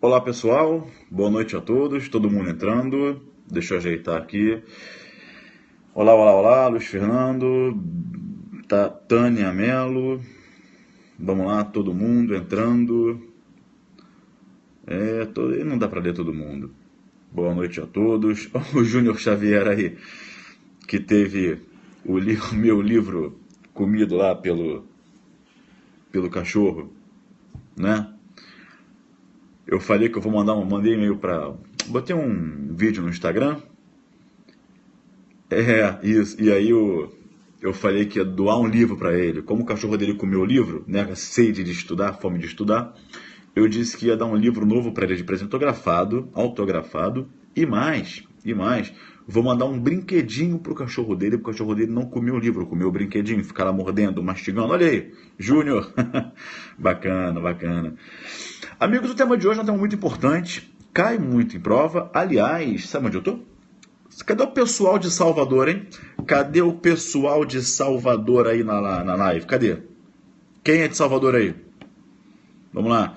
Olá pessoal, boa noite a todos, todo mundo entrando, deixa eu ajeitar aqui. Olá, olá, olá, Luiz Fernando, Tânia Melo, vamos lá, todo mundo entrando. Não dá para ler todo mundo. Boa noite a todos. O Júnior Xavier aí, que teve o meu livro comido lá pelo cachorro, né? Eu falei que eu vou mandei e-mail para... Botei um vídeo no Instagram. Isso. E aí eu falei que ia doar um livro para ele. Como o cachorro dele comeu o livro, né? Sede de estudar, fome de estudar. Eu disse que ia dar um livro novo para ele de presente autografado. E mais, vou mandar um brinquedinho pro cachorro dele, porque o cachorro dele não comeu o livro, comeu o brinquedinho, ficar lá mordendo, mastigando. Olha aí, Júnior. Bacana, bacana. Amigos, o tema de hoje é um tema muito importante, cai muito em prova. Aliás, sabe onde eu tô? Cadê o pessoal de Salvador, hein? Cadê o pessoal de Salvador aí na live? Cadê? Quem é de Salvador aí? Vamos lá.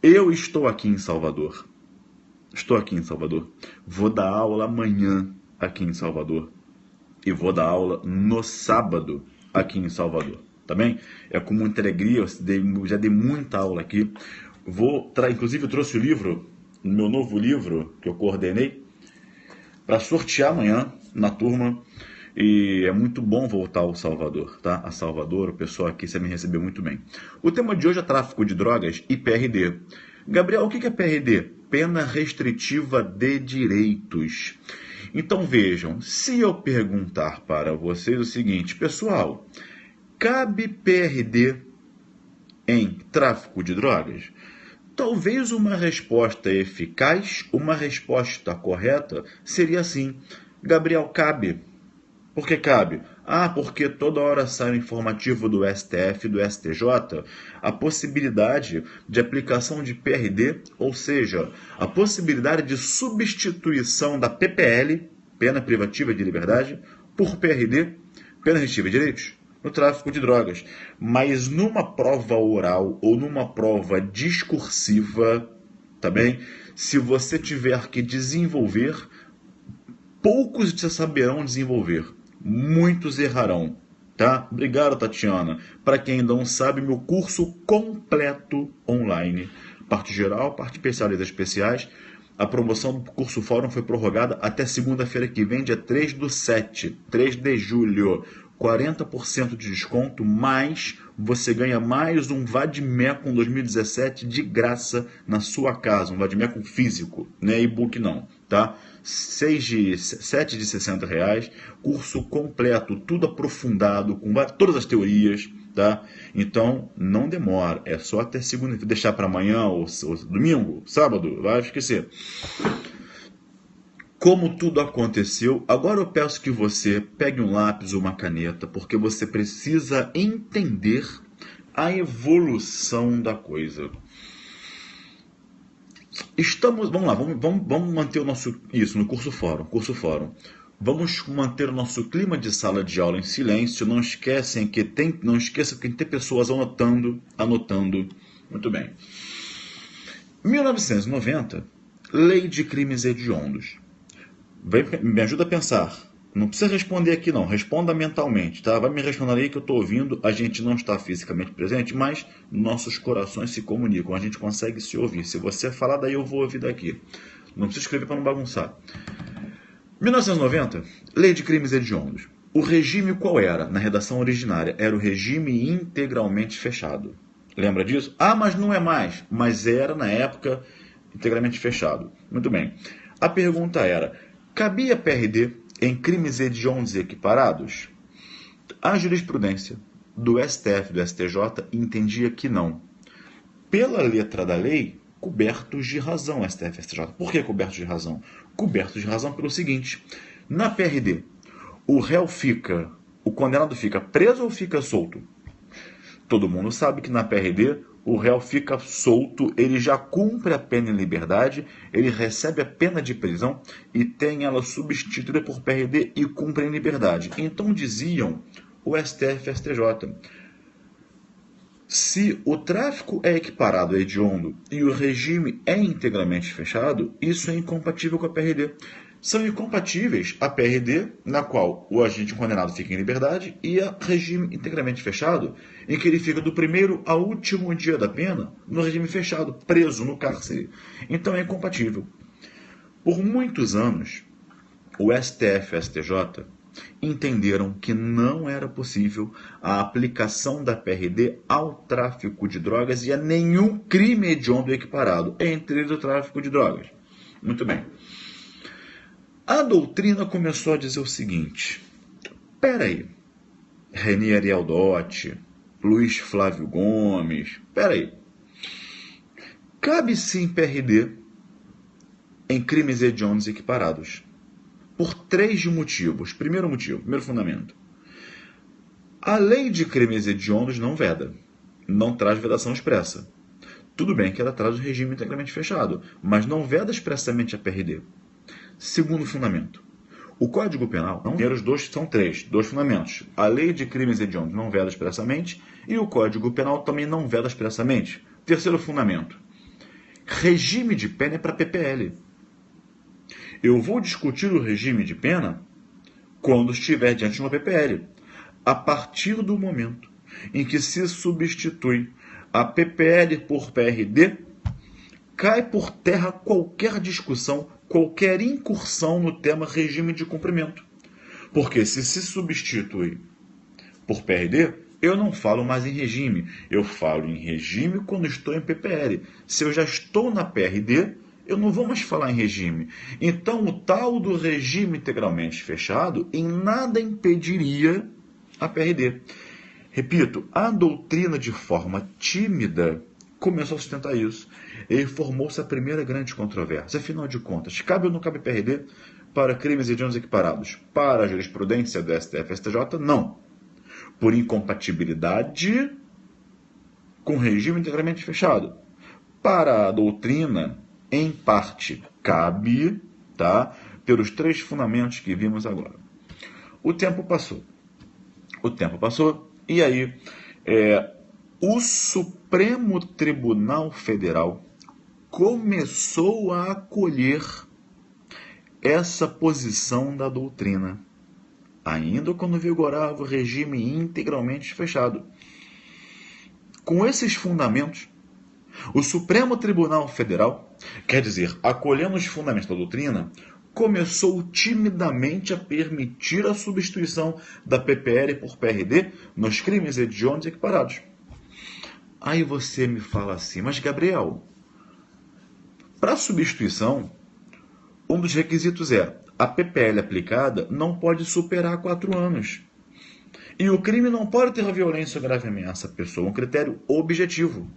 Eu estou aqui em Salvador. Estou aqui em Salvador. Vou dar aula amanhã aqui em Salvador. E vou dar aula no sábado aqui em Salvador. Tá bem? É com muita alegria. Eu já dei muita aula aqui. Inclusive eu trouxe o livro, meu novo livro que eu coordenei, para sortear amanhã na turma. E é muito bom voltar ao Salvador, tá? A Salvador, o pessoal aqui você me recebeu muito bem. O tema de hoje é tráfico de drogas e PRD. Gabriel, o que é PRD? Pena restritiva de direitos. Então vejam, se eu perguntar para vocês o seguinte, pessoal, cabe PRD em tráfico de drogas? Talvez uma resposta eficaz, uma resposta correta, seria assim: Gabriel, cabe. Por que cabe? Porque toda hora sai um informativo do STF e do STJ a possibilidade de aplicação de PRD, ou seja, a possibilidade de substituição da PPL, pena privativa de liberdade, por PRD, pena restritiva de direitos, no tráfico de drogas. Mas numa prova oral ou numa prova discursiva, tá bem? Se você tiver que desenvolver, poucos te saberão desenvolver. Muitos errarão, tá? Obrigado, Tatiana. Para quem ainda não sabe, meu curso completo online. Parte geral, parte especial e especiais. A promoção do curso Fórum foi prorrogada até segunda-feira que vem, dia 3/7, 3 de julho. 40% de desconto, mais você ganha mais um Vadmecum 2017 de graça na sua casa. Um Vadmecum físico, não é e-book não, tá? 7 de R$60, curso completo, tudo aprofundado, com todas as teorias, tá? Então, não demora, é só até segunda, deixar para amanhã ou domingo, sábado, vai esquecer. Como tudo aconteceu, agora eu peço que você pegue um lápis ou uma caneta, porque você precisa entender a evolução da coisa. Vamos lá, vamos manter o nosso... Isso, no curso Fórum. Vamos manter o nosso clima de sala de aula em silêncio. Não esqueça que tem pessoas anotando. Muito bem. 1990, Lei de Crimes Hediondos. Me ajuda a pensar. Não precisa responder aqui não, responda mentalmente, tá? Vai me responder aí que eu estou ouvindo. A gente não está fisicamente presente, mas nossos corações se comunicam, a gente consegue se ouvir. Se você falar, daí eu vou ouvir daqui. Não precisa escrever para não bagunçar. 1990, Lei de Crimes Hediondos. O regime qual era? Na redação originária, era o regime integralmente fechado. Lembra disso? Mas não é mais. Mas era, na época, integralmente fechado. Muito bem. A pergunta era: cabia PRD em crimes hediondos equiparados? A jurisprudência do STF e do STJ entendia que não. Pela letra da lei, cobertos de razão, STF e STJ. Por que cobertos de razão? Cobertos de razão pelo seguinte: na PRD, o condenado fica preso ou fica solto? Todo mundo sabe que na PRD o réu fica solto, ele já cumpre a pena em liberdade, ele recebe a pena de prisão e tem ela substituída por PRD e cumpre em liberdade. Então diziam o STF e o STJ: Se o tráfico é equiparado a hediondo e o regime é integralmente fechado, isso é incompatível com a PRD. São incompatíveis a PRD, na qual o agente condenado fica em liberdade, e a regime integralmente fechado, em que ele fica do primeiro ao último dia da pena no regime fechado, preso no cárcere. Então é incompatível. Por muitos anos, o STF e o STJ entenderam que não era possível a aplicação da PRD ao tráfico de drogas e a nenhum crime hediondo equiparado, entre eles o tráfico de drogas. Muito bem. A doutrina começou a dizer o seguinte: peraí, Reni Ariel Dotti, Luiz Flávio Gomes, peraí, cabe sim PRD em crimes hediondos equiparados. Por 3 motivos. Primeiro fundamento. A lei de crimes hediondos não veda, não traz vedação expressa. Tudo bem que ela traz o regime integralmente fechado, mas não veda expressamente a PRD. Segundo fundamento. O Código Penal, são dois fundamentos. A lei de crimes hediondos não veda expressamente e o Código Penal também não veda expressamente. Terceiro fundamento. Regime de pena é para PPL. Eu vou discutir o regime de pena quando estiver diante de uma PPL. A partir do momento em que se substitui a PPL por PRD, cai por terra qualquer discussão, qualquer incursão no tema regime de cumprimento. Porque se substitui por PRD, eu não falo mais em regime. Eu falo em regime quando estou em PPL. Se eu já estou na PRD, eu não vou mais falar em regime. Então, o tal do regime integralmente fechado em nada impediria a PRD. Repito, a doutrina de forma tímida começou a sustentar isso. E formou-se a primeira grande controvérsia. Afinal de contas, cabe ou não cabe PRD para crimes hediondos equiparados? Para a jurisprudência do STF e STJ, não. Por incompatibilidade com regime integralmente fechado. Para a doutrina, em parte, cabe, tá? Pelos 3 fundamentos que vimos agora. O tempo passou. E aí, o Supremo Tribunal Federal começou a acolher essa posição da doutrina, ainda quando vigorava o regime integralmente fechado. Com esses fundamentos, o Supremo Tribunal Federal, quer dizer, acolhendo os fundamentos da doutrina, começou timidamente a permitir a substituição da PPL por PRD nos crimes hediondos equiparados. Aí você me fala assim, mas Gabriel, para substituição, um dos requisitos é a PPL aplicada não pode superar 4 anos. E o crime não pode ter violência ou grave ameaça à pessoa, um critério objetivo.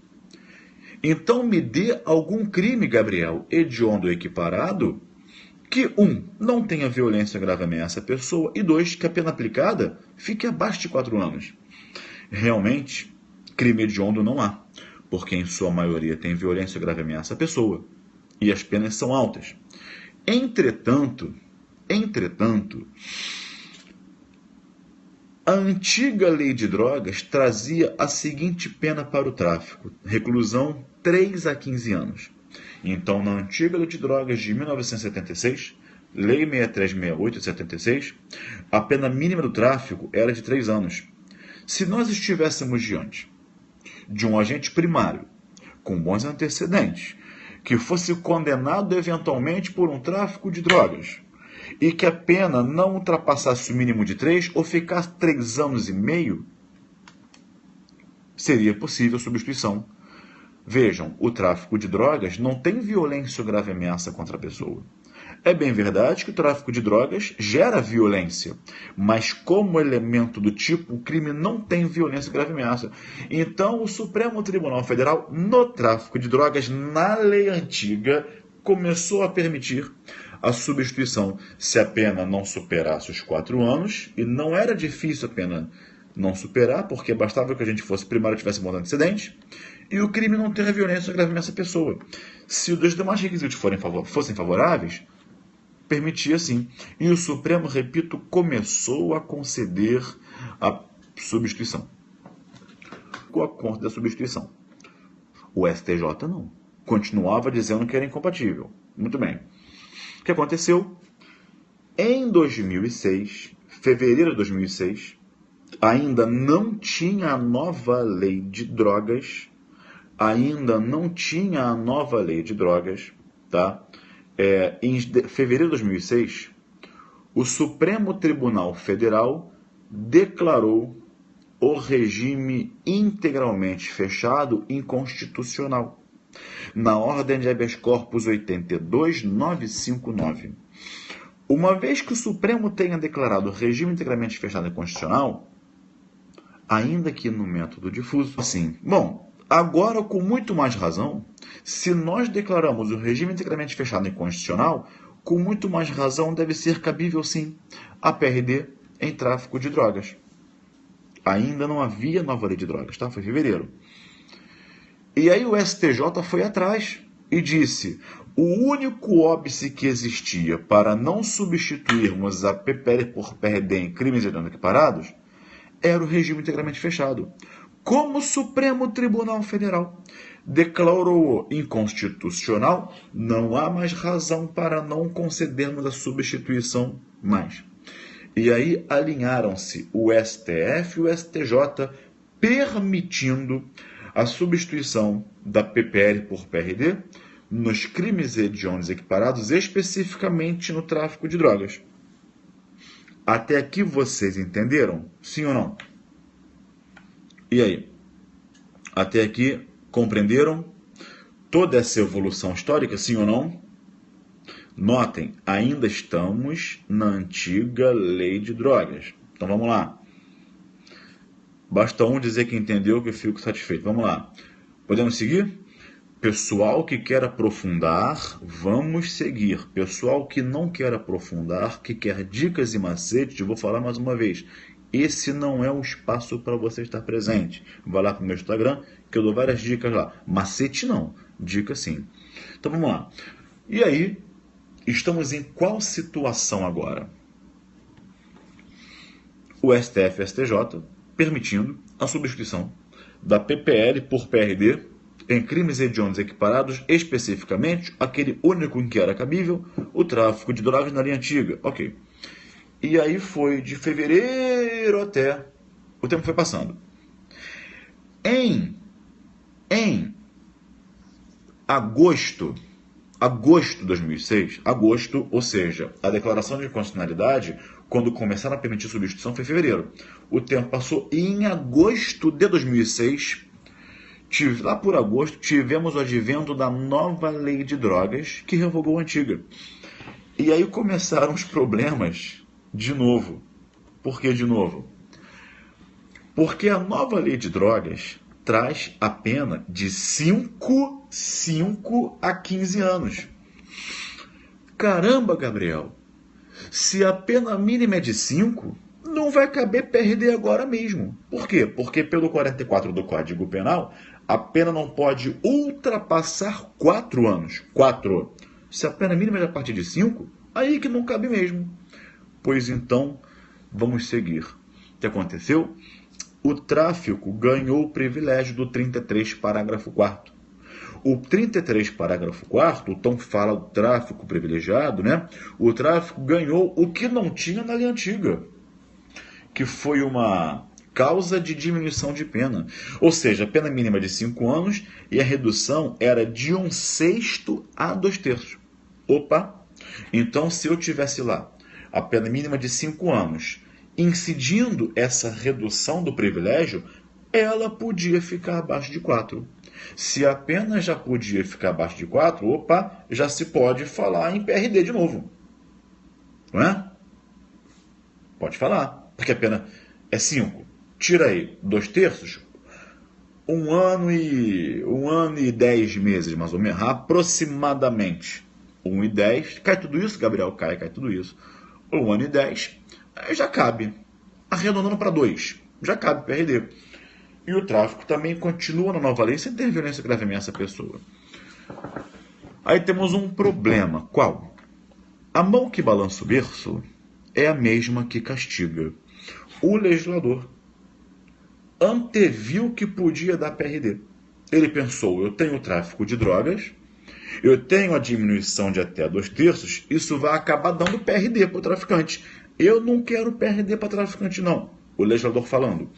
Então me dê algum crime, Gabriel, hediondo ou equiparado, que 1. Não tenha violência ou grave ameaça à pessoa, e 2. Que a pena aplicada fique abaixo de 4 anos. Realmente, crime hediondo não há, porque em sua maioria tem violência ou grave ameaça à pessoa, e as penas são altas. Entretanto, a antiga lei de drogas trazia a seguinte pena para o tráfico: reclusão 3 a 15 anos. Então, na antiga lei de drogas de 1976, Lei 6368 de 76, a pena mínima do tráfico era de 3 anos. Se nós estivéssemos diante de um agente primário, com bons antecedentes, que fosse condenado eventualmente por um tráfico de drogas, e que a pena não ultrapassasse o mínimo de 3 ou ficasse 3 anos e meio, seria possível substituição. Vejam, o tráfico de drogas não tem violência ou grave ameaça contra a pessoa. É bem verdade que o tráfico de drogas gera violência, mas como elemento do tipo, o crime não tem violência ou grave ameaça. Então, o Supremo Tribunal Federal, no tráfico de drogas, na lei antiga, começou a permitir a substituição se a pena não superasse os 4 anos, e não era difícil a pena não superar, porque bastava que a gente fosse primário e tivesse bom antecedente, e o crime não ter violência ou grave ameaça à pessoa. Se os demais requisitos fossem favoráveis, permitia sim. E o Supremo, repito, começou a conceder a substituição. ficou a conta da substituição. O STJ não. Continuava dizendo que era incompatível. Muito bem. O que aconteceu? Em 2006, fevereiro de 2006, ainda não tinha a nova lei de drogas, tá? Em fevereiro de 2006, o Supremo Tribunal Federal declarou o regime integralmente fechado inconstitucional, na ordem de habeas corpus 82959. Uma vez que o Supremo tenha declarado o regime integralmente fechado inconstitucional, ainda que no método difuso, assim, bom, agora com muito mais razão, se nós declaramos o regime integralmente fechado inconstitucional, com muito mais razão deve ser cabível sim a PRD em tráfico de drogas. Ainda não havia nova lei de drogas, tá? Foi em fevereiro. E aí o STJ foi atrás e disse: o único óbice que existia para não substituirmos a PPL por PRD em crimes hediondos equiparados era o regime integralmente fechado. Como o Supremo Tribunal Federal declarou inconstitucional, não há mais razão para não concedermos a substituição mais. E aí alinharam-se o STF e o STJ, permitindo a substituição da PPL por PRD nos crimes hediondos equiparados, especificamente no tráfico de drogas. Até aqui vocês entenderam? Sim ou não? E aí? Até aqui compreenderam toda essa evolução histórica? Sim ou não? Notem, ainda estamos na antiga lei de drogas. Então vamos lá. Basta um dizer que entendeu que eu fico satisfeito. Vamos lá. Podemos seguir? Pessoal que quer aprofundar, vamos seguir. Pessoal que não quer aprofundar, que quer dicas e macetes, eu vou falar mais uma vez. Esse não é o espaço para você estar presente. Vai lá para o meu Instagram, que eu dou várias dicas lá. Macete não, dica sim. Então vamos lá. E aí, estamos em qual situação agora? O STF e o STJ permitindo a substituição da PPL por PRD em crimes hediondos equiparados, especificamente aquele único em que era cabível, o tráfico de drogas na linha antiga. Ok. E aí foi de fevereiro até... O tempo foi passando. Em agosto de 2006, ou seja, a declaração de inconstitucionalidade, quando começaram a permitir substituição, foi em fevereiro. O tempo passou e em agosto de 2006, lá por agosto, tivemos o advento da nova lei de drogas que revogou a antiga. E aí começaram os problemas de novo. Por que de novo? Porque a nova lei de drogas traz a pena de 5 a 15 anos. Caramba, Gabriel! Se a pena mínima é de 5, não vai caber PRD agora mesmo. Por quê? Porque pelo 44 do Código Penal, a pena não pode ultrapassar 4 anos. 4. Se a pena mínima é a partir de 5, aí que não cabe mesmo. Pois então, vamos seguir. O que aconteceu? O tráfico ganhou o privilégio do 33, parágrafo 4º. O 33, parágrafo 4º, então fala do tráfico privilegiado, né? O tráfico ganhou o que não tinha na lei antiga, que foi uma causa de diminuição de pena. Ou seja, a pena mínima de 5 anos e a redução era de 1/6 a 2/3. Opa! Então, se eu tivesse lá a pena mínima de 5 anos, incidindo essa redução do privilégio, ela podia ficar abaixo de 4. Se a pena já podia ficar abaixo de 4, opa, já se pode falar em PRD de novo. Não é? Pode falar, porque a pena é 5. Tira aí 2/3, 1 ano e 10 meses, mais ou menos, aproximadamente. 1 e 10, cai tudo isso, Gabriel? Cai tudo isso. 1 ano e 10, já cabe. Arredondando para 2, já cabe PRD. E o tráfico também continua na nova lei sem ter violência gravemente essa pessoa. Aí temos um problema. Qual? A mão que balança o berço é a mesma que castiga. O legislador, anteviu que podia dar PRD. Ele pensou, eu tenho tráfico de drogas, eu tenho a diminuição de até 2/3, isso vai acabar dando PRD para o traficante. Eu não quero PRD para traficante, não. O legislador falando.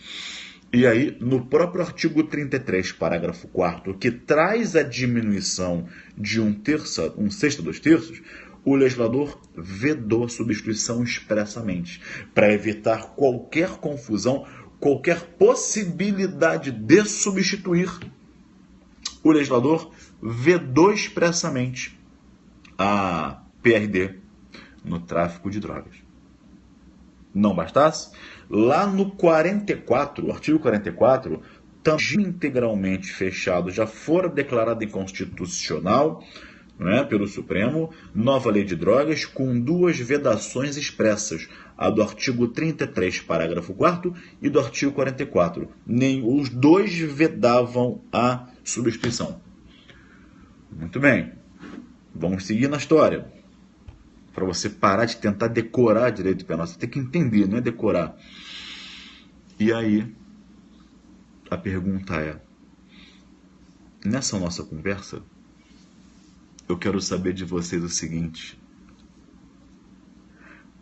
E aí, no próprio artigo 33, parágrafo 4º, que traz a diminuição de 1/3, 1/6 a 2/3, o legislador vedou a substituição expressamente, para evitar qualquer confusão, qualquer possibilidade de substituir. O legislador vedou expressamente a PRD no tráfico de drogas. Não bastasse, lá no 44, o artigo 44, também integralmente fechado, já fora declarado inconstitucional, não é, pelo Supremo, nova lei de drogas com 2 vedações expressas, a do artigo 33, parágrafo 4º e do artigo 44. Nem os dois vedavam a substituição. Muito bem, vamos seguir na história. Para você parar de tentar decorar direito penal, você tem que entender, não é decorar. E aí, a pergunta é, nessa nossa conversa, eu quero saber de vocês o seguinte: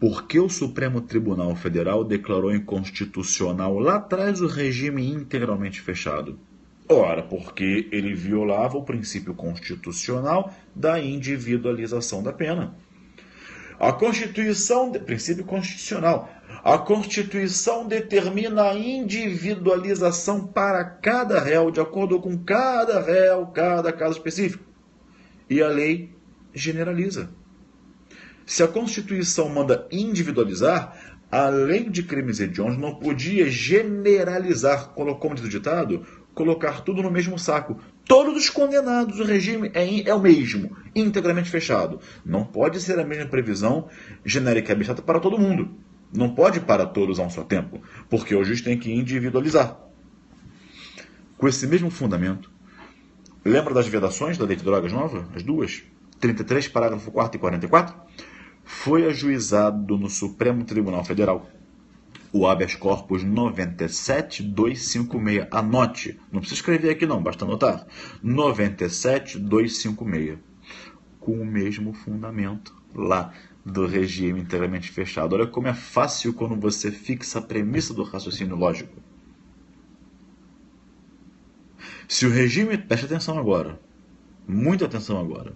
por que o Supremo Tribunal Federal declarou inconstitucional lá atrás o regime integralmente fechado? Ora, porque ele violava o princípio constitucional da individualização da pena. A Constituição, princípio constitucional, a Constituição determina a individualização para cada réu, de acordo com cada réu, cada caso específico. E a lei generaliza. Se a Constituição manda individualizar, a lei de crimes hediondos não podia generalizar, como diz o ditado, colocar tudo no mesmo saco. Todos os condenados, o regime é o mesmo, integralmente fechado. Não pode ser a mesma previsão genérica e abstrata para todo mundo. Não pode para todos a um só tempo, porque o juiz tem que individualizar. Com esse mesmo fundamento, lembra das vedações da lei de drogas nova? As duas? 33, parágrafo 4º e 44? Foi ajuizado no Supremo Tribunal Federal o habeas corpus 97256. Anote, não precisa escrever aqui não, basta anotar. 97256. Com o mesmo fundamento lá do regime integralmente fechado. Olha como é fácil quando você fixa a premissa do raciocínio lógico. Se o regime... Preste atenção agora. Muita atenção agora.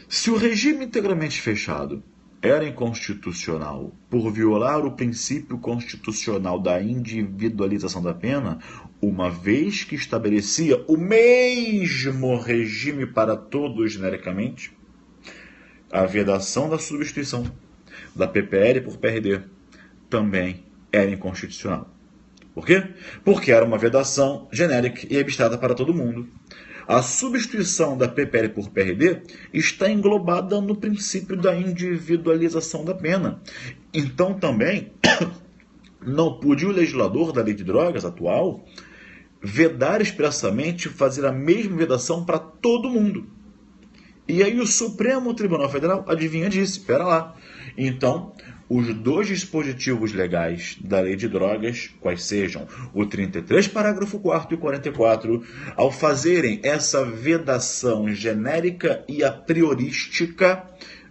Se o regime integralmente fechado era inconstitucional por violar o princípio constitucional da individualização da pena, uma vez que estabelecia o mesmo regime para todos genericamente, a vedação da substituição da PPL por PRD também era inconstitucional. Por quê? Porque era uma vedação genérica e abstrata para todo mundo. A substituição da PPL por PRD está englobada no princípio da individualização da pena. Então, também, não podia o legislador da lei de drogas atual vedar expressamente, fazer a mesma vedação para todo mundo. E aí o Supremo Tribunal Federal, adivinha, disse, espera lá. Então, os dois dispositivos legais da lei de drogas, quais sejam o 33, parágrafo 4º e 44, ao fazerem essa vedação genérica e a priorística,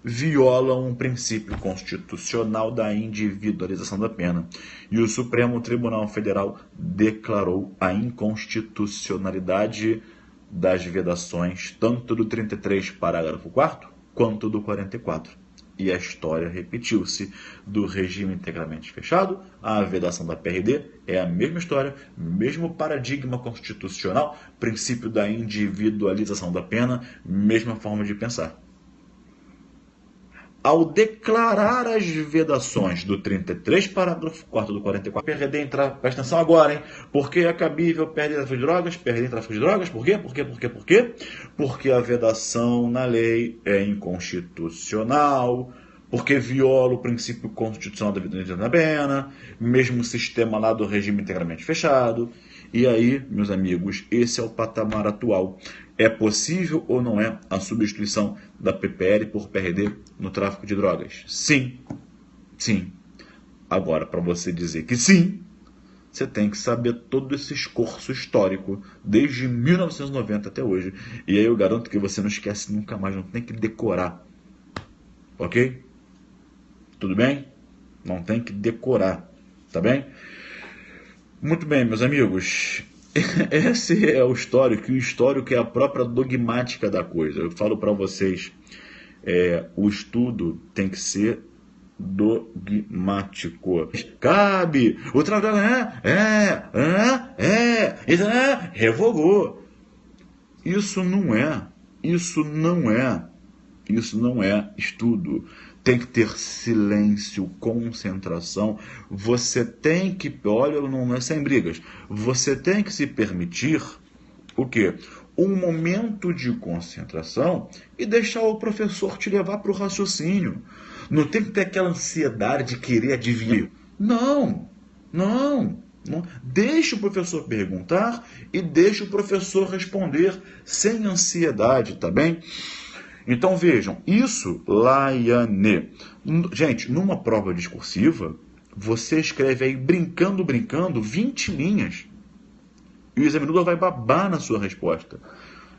violam um princípio constitucional da individualização da pena. E o Supremo Tribunal Federal declarou a inconstitucionalidade das vedações, tanto do 33, parágrafo 4º, quanto do 44. E a história repetiu-se. Do regime integralmente fechado, a vedação da PRD é a mesma história, mesmo paradigma constitucional, princípio da individualização da pena, mesma forma de pensar. Ao declarar as vedações do 33, parágrafo 4º do 44, PRD entra, presta atenção agora, hein? Porque é cabível PRD em tráfico de drogas, PRD em tráfico de drogas, por quê? Por quê? Porque a vedação na lei é inconstitucional, porque viola o princípio constitucional da vida da pena, mesmo sistema lá do regime integralmente fechado. E aí, meus amigos, esse é o patamar atual. É possível ou não é a substituição da PPL por PRD no tráfico de drogas? Sim. Sim. Agora, para você dizer que sim, você tem que saber todo esse esforço histórico, desde 1990 até hoje. E aí eu garanto que você não esquece nunca mais, não tem que decorar. Ok? Tudo bem? Não tem que decorar, tá bem? Muito bem, meus amigos. Esse é o histórico, e o histórico é a própria dogmática da coisa. Eu falo para vocês, o estudo tem que ser dogmático. Cabe, o trabalho revogou. Isso não é estudo. Tem que ter silêncio, concentração. Você tem que, olha, não é sem brigas. Você tem que se permitir o quê? Um momento de concentração e deixar o professor te levar para o raciocínio. Não tem que ter aquela ansiedade de querer adivinhar. Não. Deixe o professor perguntar e deixe o professor responder sem ansiedade, tá bem? Então vejam, isso, Laiane. Gente, numa prova discursiva, você escreve aí brincando, 20 linhas. E o examinador vai babar na sua resposta.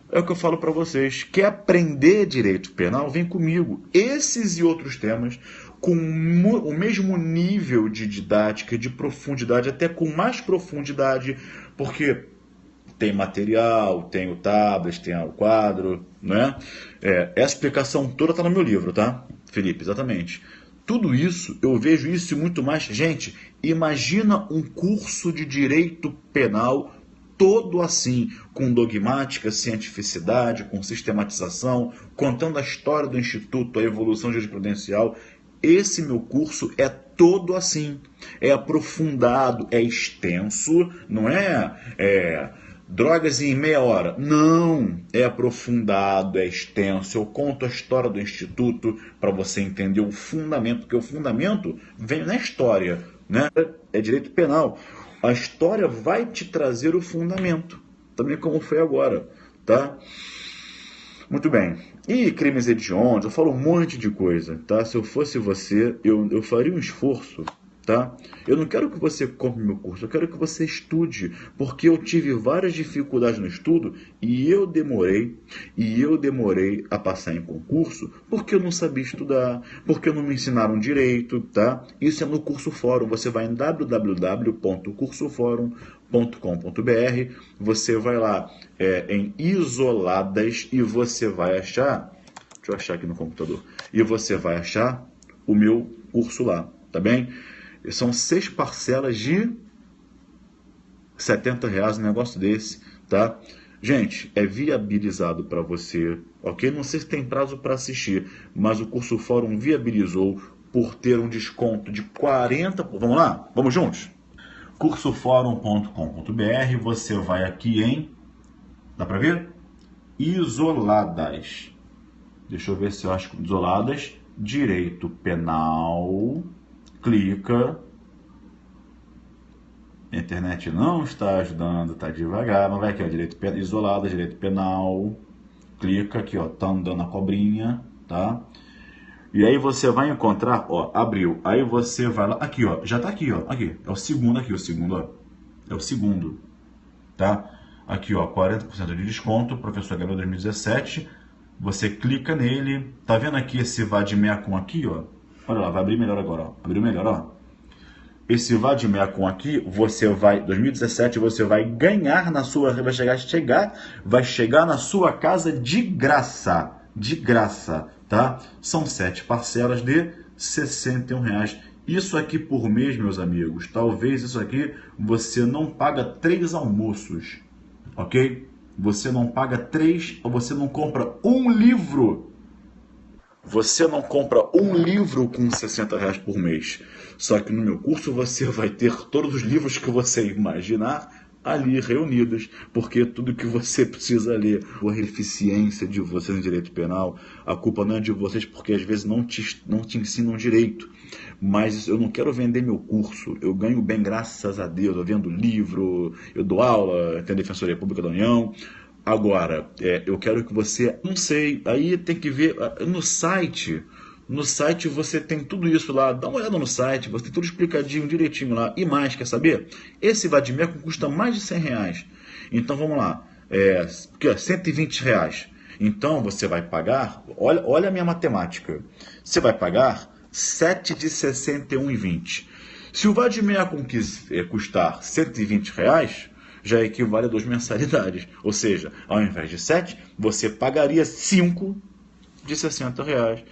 É o que eu falo para vocês. Quer aprender direito penal? Vem comigo. Esses e outros temas, com o mesmo nível de didática, de profundidade, até com mais profundidade, porque tem material, tem o tablet, tem o quadro, né? Essa explicação toda está no meu livro, tá, Felipe? Exatamente. Tudo isso, eu vejo isso e muito mais. Gente, imagina um curso de direito penal todo assim, com dogmática, cientificidade, com sistematização, contando a história do Instituto, a evolução jurisprudencial. Esse meu curso é todo assim, é aprofundado, é extenso, não é drogas em meia hora. Não, é aprofundado, é extenso. Eu conto a história do Instituto para você entender o fundamento, porque o fundamento vem na história, né? É direito penal. A história vai te trazer o fundamento, também como foi agora, tá? Muito bem. E crimes hediondos, eu falo um monte de coisa, tá? Se eu fosse você, eu faria um esforço, tá? Eu não quero que você compre meu curso, eu quero que você estude, porque eu tive várias dificuldades no estudo e eu demorei a passar em concurso porque eu não sabia estudar, porque não me ensinaram direito, tá? Isso é no Curso Fórum, você vai em www.cursoforum.com.br, você vai lá em isoladas e você vai achar, deixa eu achar aqui no computador, e você vai achar o meu curso lá, tá bem? São 6 parcelas de R$70, um negócio desse, tá? Gente, é viabilizado para você, ok? Não sei se tem prazo para assistir, mas o Curso Fórum viabilizou por ter um desconto de 40%. Vamos lá? Vamos juntos? cursoforum.com.br, você vai aqui em... Dá para ver? Isoladas. Deixa eu ver se eu acho isoladas. Direito penal... Clica. A internet não está ajudando, está devagar, mas vai aqui, ó, direito isolado, direito penal. Clica aqui, ó, tá andando a cobrinha, tá? E aí você vai encontrar, ó, abriu. Aí você vai lá, aqui, ó, já tá aqui, ó, aqui. É o segundo aqui, o segundo, ó. É o segundo, tá? Aqui, ó, 40% de desconto, professor Gabriel 2017. Você clica nele, tá vendo aqui esse Vadmecum aqui, ó? Olha lá, vai abrir melhor agora, ó. Abriu melhor, ó. Esse Vadmecum aqui, você vai, 2017, você vai ganhar na sua, vai chegar na sua casa de graça, tá? São 7 parcelas de R$61. Isso aqui por mês, meus amigos, talvez isso aqui você não paga 3 almoços, ok? Você não paga 3, ou você não compra um livro. Você não compra um livro com R$60 por mês. Só que no meu curso você vai ter todos os livros que você imaginar ali reunidos, porque tudo que você precisa ler, a eficiência de vocês em direito penal, a culpa não é de vocês, porque às vezes não te ensinam direito. Mas eu não quero vender meu curso, eu ganho bem, graças a Deus, eu vendo livro, eu dou aula, tenho a Defensoria Pública da União. Agora, eu quero que você, não sei, aí tem que ver no site No site você tem tudo isso lá, dá uma olhada no site, você tem tudo explicadinho, direitinho lá. E mais, quer saber? Esse vade-mecum custa mais de R$100. Então vamos lá, R$120. Então você vai pagar, olha a minha matemática, você vai pagar 7 de 61,20. Se o vade-mecum custar R$120, já equivale a 2 mensalidades. Ou seja, ao invés de 7, você pagaria 5 de R$60.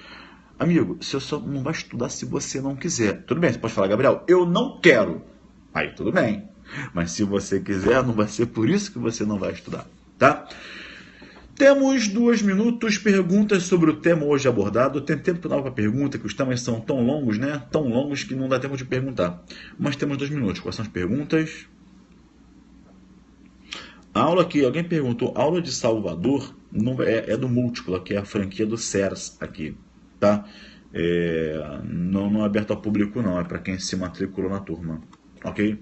Amigo, você só não vai estudar se você não quiser. Tudo bem, você pode falar, Gabriel, eu não quero. Aí tudo bem. Mas se você quiser, não vai ser por isso que você não vai estudar, tá? Temos 2 minutos, perguntas sobre o tema hoje abordado. Tem tempo final para pergunta, que os temas são tão longos, né? Tão longos que não dá tempo de perguntar. Mas temos 2 minutos. Quais são as perguntas? A aula aqui, alguém perguntou, aula de Salvador não é do Múltipla, que é a franquia do SERS aqui, tá? Não é aberto ao público não, é para quem se matriculou na turma, ok?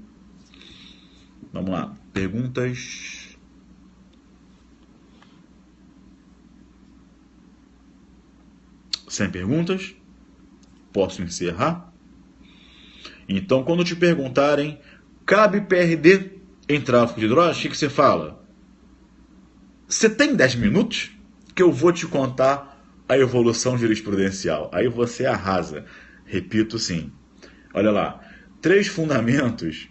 Vamos lá, perguntas. Sem perguntas? Posso encerrar? Então, quando te perguntarem, cabe PRD em tráfico de drogas, o que você fala? Você tem 10 minutos que eu vou te contar a evolução jurisprudencial. Aí você arrasa. Repito, sim. Olha lá. 3 fundamentos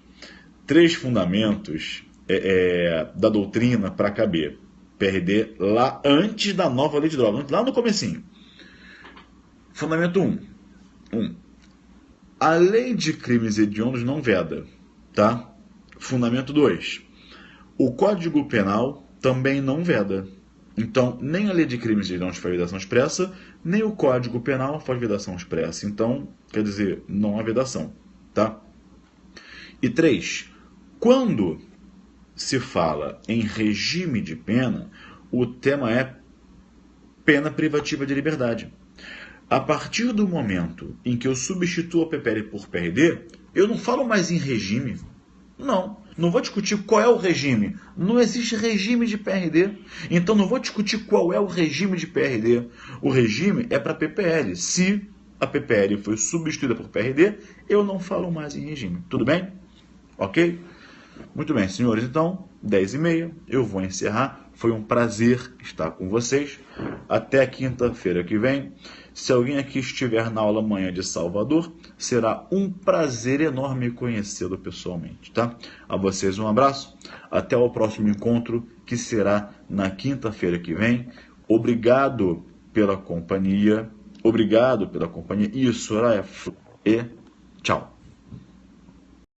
da doutrina para caber PRD lá antes da nova lei de drogas, lá no comecinho. Fundamento 1. A lei de crimes hediondos não veda, tá? Fundamento 2. O Código Penal também não veda. Então, nem a lei de crimes hediondos faz vedação expressa, nem o Código Penal faz vedação expressa. Então, quer dizer, não há vedação, tá? E 3. Quando se fala em regime de pena, o tema é pena privativa de liberdade. A partir do momento em que eu substituo a PPL por PRD, eu não falo mais em regime. Não vou discutir qual é o regime. Não existe regime de PRD. Então não vou discutir qual é o regime de PRD. O regime é para PPL. Se a PPL foi substituída por PRD, eu não falo mais em regime. Tudo bem? Ok? Muito bem, senhores. Então, 10h30, eu vou encerrar. Foi um prazer estar com vocês. Até quinta-feira que vem. Se alguém aqui estiver na aula amanhã de Salvador, será um prazer enorme conhecê-lo pessoalmente, tá? A vocês um abraço. Até o próximo encontro, que será na quinta-feira que vem. Obrigado pela companhia. Obrigado pela companhia. Isso, Soraya. E tchau.